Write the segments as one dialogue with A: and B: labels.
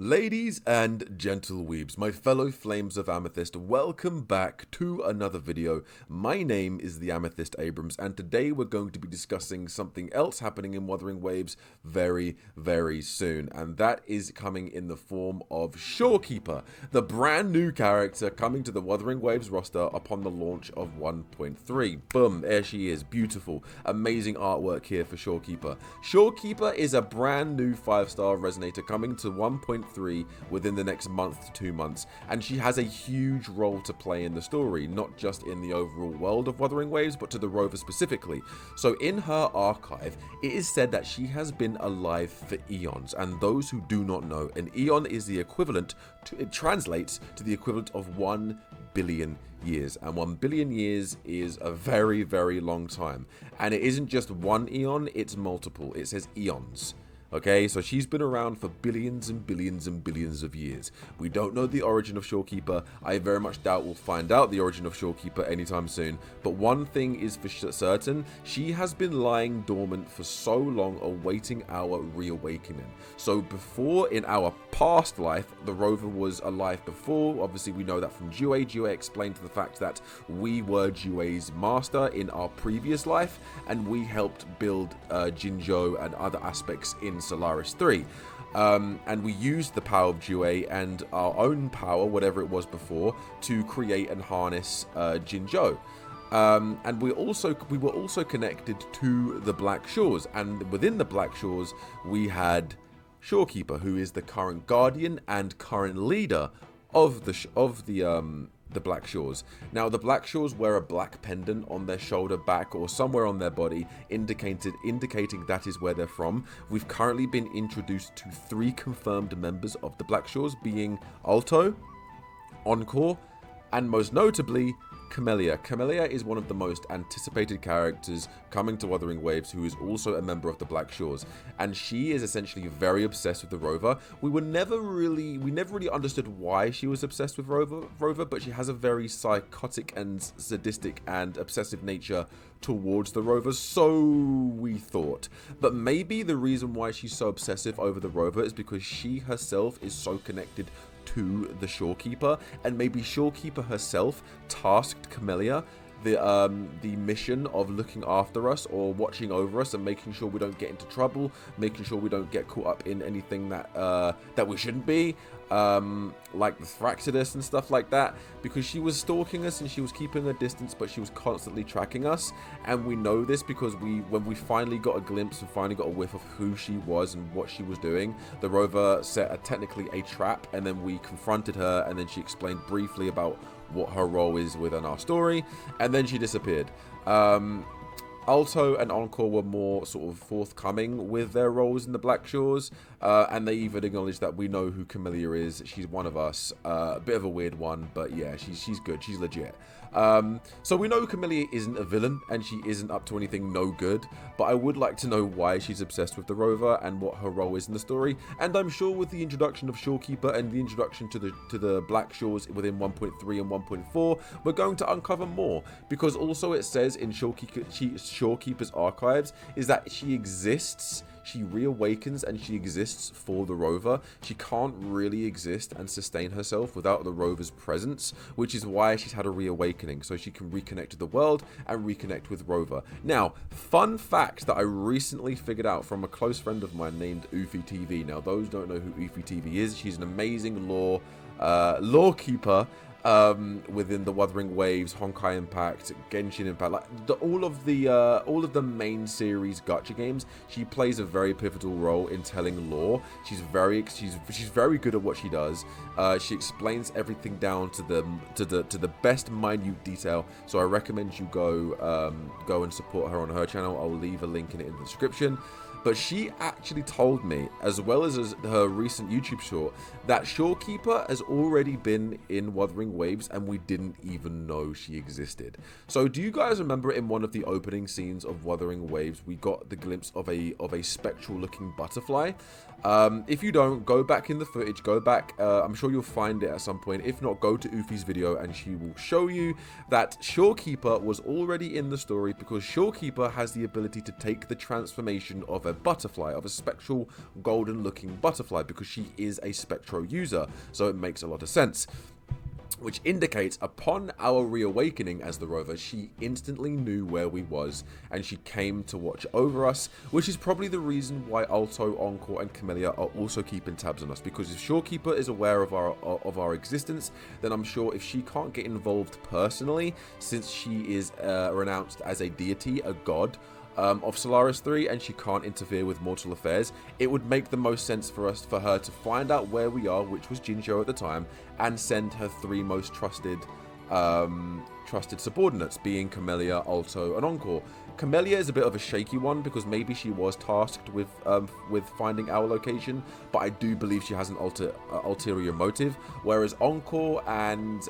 A: Ladies and gentle weebs, my fellow flames of Amethyst, welcome back to another video. My name is the Amethyst Abrams, and today we're going to be discussing something else happening in Wuthering Waves very, very soon, and that is coming in the form of Shorekeeper, the brand new character coming to the Wuthering Waves roster upon the launch of 1.3. Boom, there she is, beautiful, amazing artwork here for Shorekeeper. Shorekeeper is a brand new 5-star resonator coming to 1.3 within the next month to 2 months, and she has a huge role to play in the story, not just in the overall world of Wuthering Waves, but to the rover specifically. So in her archive, it is said that she has been alive for eons, and those who do not know, an eon is the equivalent to, it translates to the equivalent of 1 billion years, and 1 billion years is a very, very long time, and it isn't just one eon, it's multiple. It says eons. Okay, so she's been around for billions and billions and billions of years. We don't know the origin of Shorekeeper. I very much doubt we'll find out the origin of Shorekeeper anytime soon. But one thing is for certain, she has been lying dormant for so long, awaiting our reawakening. So before, in our past life, the rover was alive before. Obviously, we know that from Jue. Jue explained the fact that we were Jue's master in our previous life, and we helped build Jinzhou and other aspects in Solaris 3, and we used the power of Jue and our own power, whatever it was before, to create and harness Jinzhou. And we were also connected to the Black Shores, and within the Black Shores we had Shorekeeper, who is the current guardian and current leader of the Black Shores. Now, the Black Shores wear a black pendant on their shoulder, back, or somewhere on their body, indicating that is where they're from. We've currently been introduced to 3 confirmed members of the Black Shores, being Alto, Encore, and most notably, Camellia. Camellia is one of the most anticipated characters coming to Wuthering Waves, who is also a member of the Black Shores, and she is essentially very obsessed with the rover. We never really understood why she was obsessed with rover, but she has a very psychotic and sadistic and obsessive nature towards the rover, so we thought. But maybe the reason why she's so obsessive over the rover is because she herself is so connected to the Shorekeeper, and maybe Shorekeeper herself tasked Camellia the mission of looking after us or watching over us and making sure we don't get into trouble, making sure we don't get caught up in anything that we shouldn't be, like the Thraxidus and stuff like that, because she was stalking us and she was keeping a distance, but she was constantly tracking us. And we know this because when we finally got a glimpse and finally got a whiff of who she was and what she was doing, the rover set technically a trap, and then we confronted her, and then she explained briefly about what her role is within our story, and then she disappeared. Alto and Encore were more sort of forthcoming with their roles in the Black Shores, and they even acknowledged that we know who Camellia is. She's one of us. A bit of a weird one, but yeah, she's good. She's legit. So we know Camellia isn't a villain, and she isn't up to anything no good, but I would like to know why she's obsessed with the rover and what her role is in the story. And I'm sure with the introduction of Shorekeeper and the introduction to the Black Shores within 1.3 and 1.4, we're going to uncover more, because also it says in Shorekeeper's archives is that she exists, she reawakens, and she exists for the rover. She can't really exist and sustain herself without the rover's presence, which is why she's had a reawakening, so she can reconnect to the world and reconnect with Rover. Now, fun fact that I recently figured out from a close friend of mine named Ufi TV. Now, those don't know who Ufi TV is. She's an amazing lore keeper within the Wuthering Waves, Honkai Impact, Genshin Impact, like all of the main series gacha games. She plays a very pivotal role in telling lore. She's very good at what she does. She explains everything down to the best minute detail. So I recommend you go and support her on her channel. I'll leave a link in it in the description. But she actually told me, as well as her recent YouTube short, that Shorekeeper has already been in Wuthering Waves and we didn't even know she existed. So do you guys remember in one of the opening scenes of Wuthering Waves, we got the glimpse of a spectral looking butterfly? If you don't, go back in the footage, go back, I'm sure you'll find it at some point. If not, go to Ufi's video and she will show you that Shorekeeper was already in the story, because Shorekeeper has the ability to take the transformation of a a butterfly, of a spectral golden looking butterfly, because she is a Spectro user, so it makes a lot of sense. Which indicates upon our reawakening as the Rover, she instantly knew where we was, and she came to watch over us, which is probably the reason why Alto, Encore, and Camellia are also keeping tabs on us, because if Shorekeeper is aware of our existence, then I'm sure if she can't get involved personally, since she is renounced as a deity, a god, of Solaris 3, and she can't interfere with mortal affairs, it would make the most sense for her to find out where we are, which was Jinzhou at the time, and send her 3 most trusted subordinates, being Camellia, Alto, and Encore. Camellia is a bit of a shaky one, because maybe she was tasked with finding our location, but I do believe she has an ulterior motive, whereas Encore and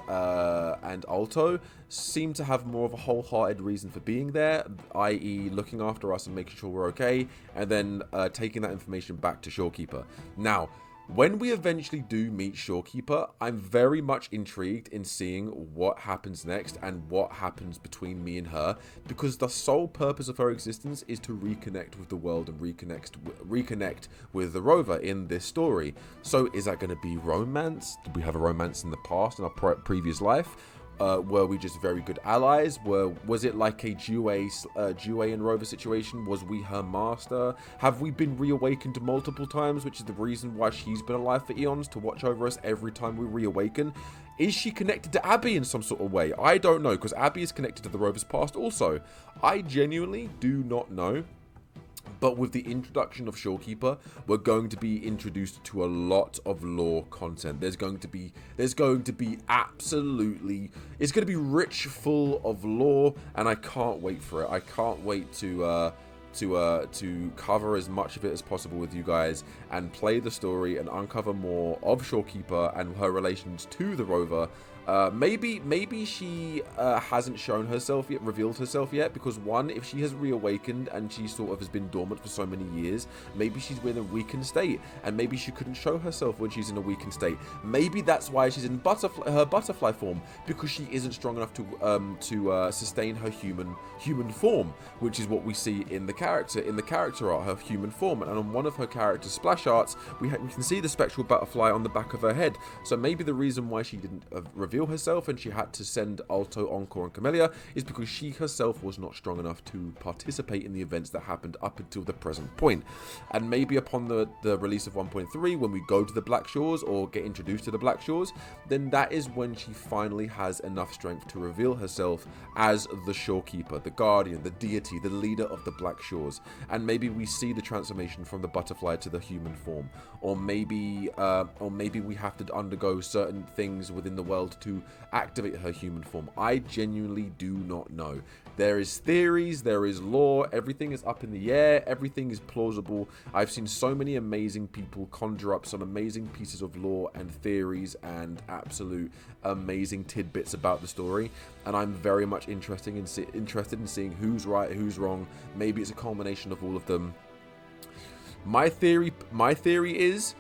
A: Alto seem to have more of a wholehearted reason for being there, i.e. looking after us and making sure we're okay, and then taking that information back to Shorekeeper. Now, when we eventually do meet Shorekeeper, I'm very much intrigued in seeing what happens next and what happens between me and her, because the sole purpose of her existence is to reconnect with the world and reconnect with the Rover in this story. So is that going to be romance? Did we have a romance in the past, in our previous life? Were we just very good allies? Was it like a Jue and Rover situation? Was we her master? Have we been reawakened multiple times, which is the reason why she's been alive for eons, to watch over us every time we reawaken? Is she connected to Abby in some sort of way? I don't know, because Abby is connected to the Rover's past also. I genuinely do not know. But with the introduction of Shorekeeper, we're going to be introduced to a lot of lore content. There's going to be absolutely, it's going to be rich, full of lore, and I can't wait for it. I can't wait to cover as much of it as possible with you guys and play the story and uncover more of Shorekeeper and her relations to the Rover. Maybe she hasn't shown herself yet, revealed herself yet, because one, if she has reawakened and she sort of has been dormant for so many years, maybe she's in a weakened state, and maybe she couldn't show herself when she's in a weakened state. Maybe that's why she's in her butterfly form, because she isn't strong enough to sustain her human form, which is what we see in the character art, her human form. And on one of her character splash arts, we can see the spectral butterfly on the back of her head. So maybe the reason why she didn't reveal herself and she had to send Alto, Encore, and Camellia is because she herself was not strong enough to participate in the events that happened up until the present point. And maybe upon the release of 1.3, when we go to the Black Shores or get introduced to the Black Shores, then that is when she finally has enough strength to reveal herself as the Shorekeeper, the guardian, the deity, the leader of the Black Shores. And maybe we see the transformation from the butterfly to the human form, or maybe we have to undergo certain things within the world to activate her human form. I genuinely do not know. There is theories, there is lore, everything is up in the air, everything is plausible. I've seen so many amazing people conjure up some amazing pieces of lore and theories and absolute amazing tidbits about the story, and I'm very much interested in seeing who's right, who's wrong. Maybe it's a culmination of all of them. My theory is,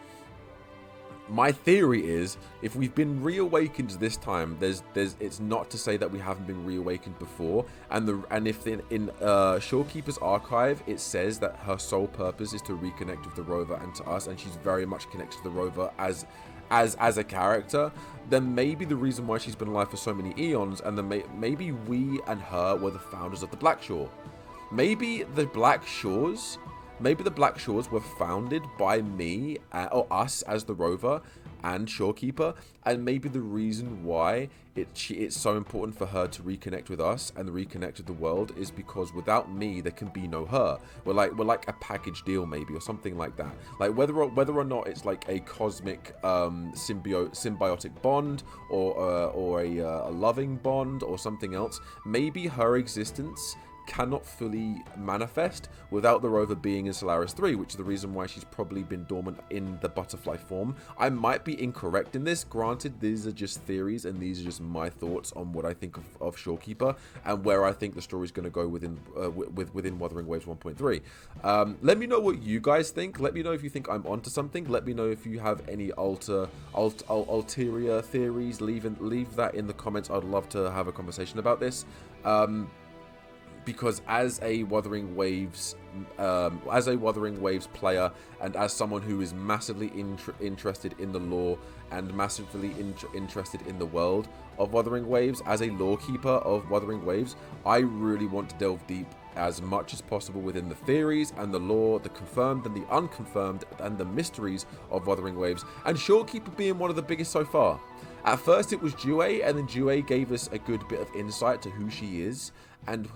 A: if we've been reawakened this time, it's not to say that we haven't been reawakened before. And if in Shorekeeper's archive it says that her sole purpose is to reconnect with the Rover and to us, and she's very much connected to the Rover as a character, then maybe the reason why she's been alive for so many eons, and then maybe we and her were the founders of the Black Shore. Maybe the Black Shores were founded by me, or us as the Rover and Shorekeeper, and maybe the reason why it's so important for her to reconnect with us and reconnect with the world is because without me there can be no her. We're like a package deal, maybe, or something like that. Like whether or not it's like a cosmic symbiotic bond, or a loving bond, or something else. Maybe her existence cannot fully manifest without the Rover being in Solaris 3, which is the reason why she's probably been dormant in the butterfly form. I might be incorrect in this. Granted, these are just theories and these are just my thoughts on what I think of Shorekeeper and where I think the story is going to go within Wuthering Waves 1.3. Let me know what you guys think. Let me know if you think I'm onto something. Let me know if you have any ulterior theories. Leave that in the comments. I'd love to have a conversation about this. because as a Wuthering Waves player, and as someone who is massively interested in the lore and massively interested in the world of Wuthering Waves, as a lore keeper of Wuthering Waves, I really want to delve deep as much as possible within the theories and the lore, the confirmed and the unconfirmed, and the mysteries of Wuthering Waves, and Shorekeeper being one of the biggest so far. At first it was Jue, and then Jue gave us a good bit of insight to who she is and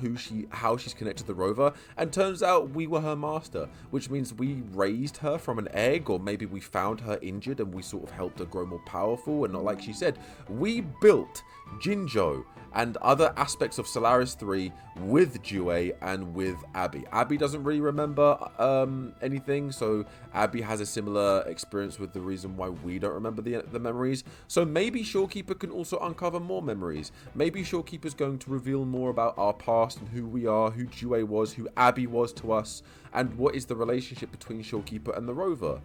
A: how she's connected to the rover, and turns out we were her master, which means we raised her from an egg, or maybe we found her injured and we sort of helped her grow more powerful. And not like she said, we built Jinzhou and other aspects of Solaris 3 with Jue and with Abby. Abby doesn't really remember anything, so Abby has a similar experience with the reason why we don't remember the memories. So maybe Shorekeeper can also uncover more memories. Maybe Shorekeeper's going to reveal more about our past and who we are, who Jue was, who Abby was to us, and what is the relationship between Shorekeeper and the rover.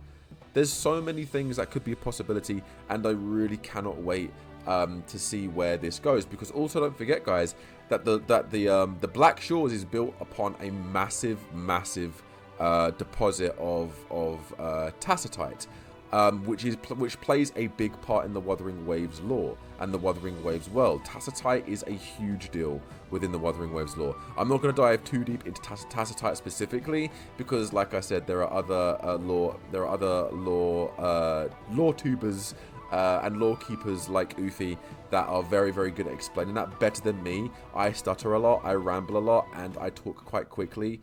A: There's so many things that could be a possibility, and I really cannot wait to see where this goes. Because also don't forget, guys, that the Black Shores is built upon a massive deposit of tacitite, which plays a big part in the Wuthering Waves lore and the Wuthering Waves world. Tacitite is a huge deal within the Wuthering Waves lore. I'm not going to dive too deep into tacitite specifically, because like I said, there are other lore tubers and lore keepers like Uthi that are very good at explaining that better than me. I stutter a lot, I ramble a lot, and I talk quite quickly,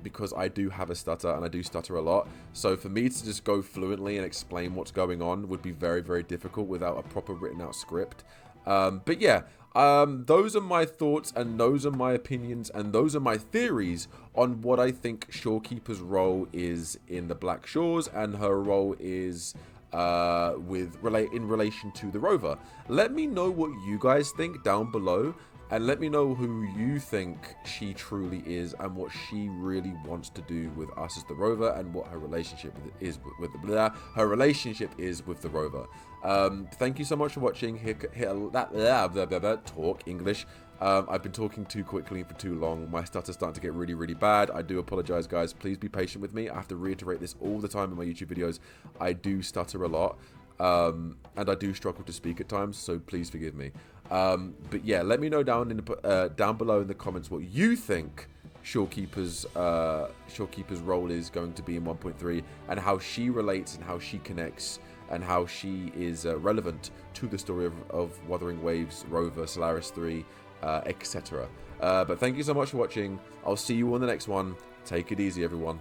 A: because I do have a stutter and I do stutter a lot. So for me to just go fluently and explain what's going on would be very difficult without a proper written out script. But yeah, those are my thoughts, and those are my opinions, and those are my theories on what I think Shorekeeper's role is in the Black Shores, and her role is in relation to the rover. Let me know what you guys think down below, and let me know who you think she truly is and what she really wants to do with us as the rover, and what her relationship is with the rover. Thank you so much for watching. Talk English. I've been talking too quickly for too long. My stutter's starting to get really bad. I do apologize, guys. Please be patient with me. I have to reiterate this all the time in my YouTube videos. I do stutter a lot, and I do struggle to speak at times, so please forgive me. But yeah, let me know down below in the comments what you think Shorekeeper's role is going to be in 1.3, and how she relates and how she connects and how she is relevant to the story of Wuthering Waves, Rover, Solaris 3, etc. But thank you so much for watching. I'll see you on the next one. Take it easy, everyone.